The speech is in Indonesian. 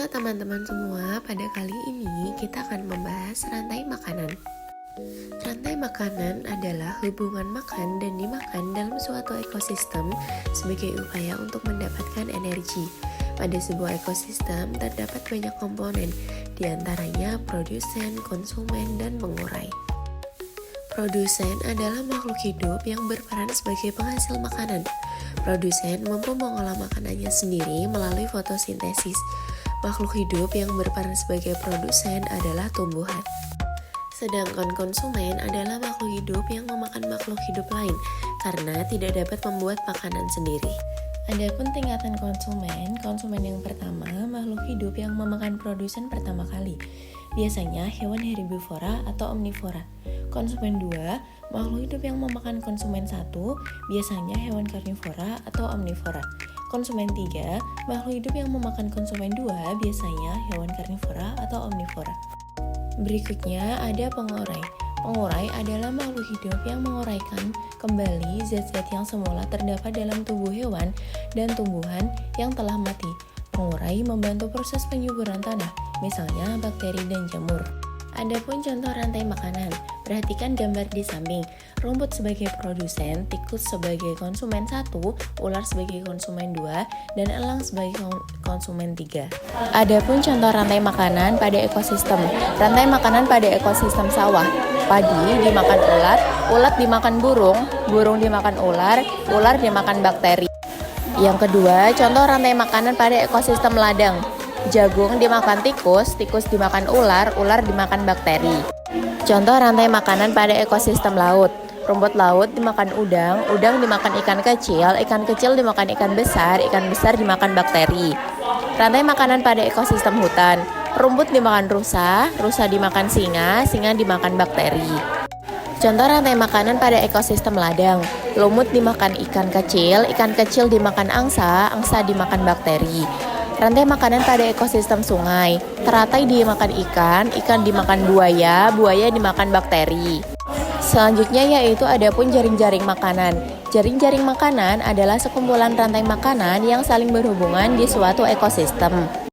Halo teman-teman semua, pada kali ini kita akan membahas rantai makanan. Rantai makanan adalah hubungan makan dan dimakan dalam suatu ekosistem sebagai upaya untuk mendapatkan energi. Pada sebuah ekosistem terdapat banyak komponen, diantaranya produsen, konsumen, dan pengurai. Produsen adalah makhluk hidup yang berperan sebagai penghasil makanan. Produsen mampu mengolah makanannya sendiri melalui fotosintesis. Makhluk hidup yang berperan sebagai produsen adalah tumbuhan. Sedangkan konsumen adalah makhluk hidup yang memakan makhluk hidup lain karena tidak dapat membuat makanan sendiri. Adapun tingkatan konsumen yang pertama makhluk hidup yang memakan produsen pertama kali. Biasanya hewan herbivora atau omnivora. Konsumen 2, makhluk hidup yang memakan konsumen 1, biasanya hewan karnivora atau omnivora. Konsumen 3, makhluk hidup yang memakan konsumen 2, biasanya hewan karnivora atau omnivora. Berikutnya ada pengurai. Pengurai adalah makhluk hidup yang menguraikan kembali zat-zat yang semula terdapat dalam tubuh hewan dan tumbuhan yang telah mati. Pengurai membantu proses penyuburan tanah, misalnya bakteri dan jamur. Adapun contoh rantai makanan, perhatikan gambar di samping. Rumput sebagai produsen, tikus sebagai konsumen 1, ular sebagai konsumen 2, dan elang sebagai konsumen 3. Adapun contoh rantai makanan pada ekosistem. Rantai makanan pada ekosistem sawah. Padi dimakan ulat, ulat dimakan burung, burung dimakan ular, ular dimakan bakteri. Yang kedua, contoh rantai makanan pada ekosistem ladang. Jagung dimakan tikus, tikus dimakan ular, ular dimakan bakteri. Contoh rantai makanan pada ekosistem laut. Rumput laut dimakan udang, udang dimakan ikan kecil dimakan ikan besar dimakan bakteri. Rantai makanan pada ekosistem hutan. Rumput dimakan rusa, rusa dimakan singa, singa dimakan bakteri. Contoh rantai makanan pada ekosistem ladang. Lumut dimakan ikan kecil dimakan angsa, angsa dimakan bakteri. Rantai makanan pada ekosistem sungai. Teratai dimakan ikan, ikan dimakan buaya, buaya dimakan bakteri. Selanjutnya yaitu adapun jaring-jaring makanan. Jaring-jaring makanan adalah sekumpulan rantai makanan yang saling berhubungan di suatu ekosistem.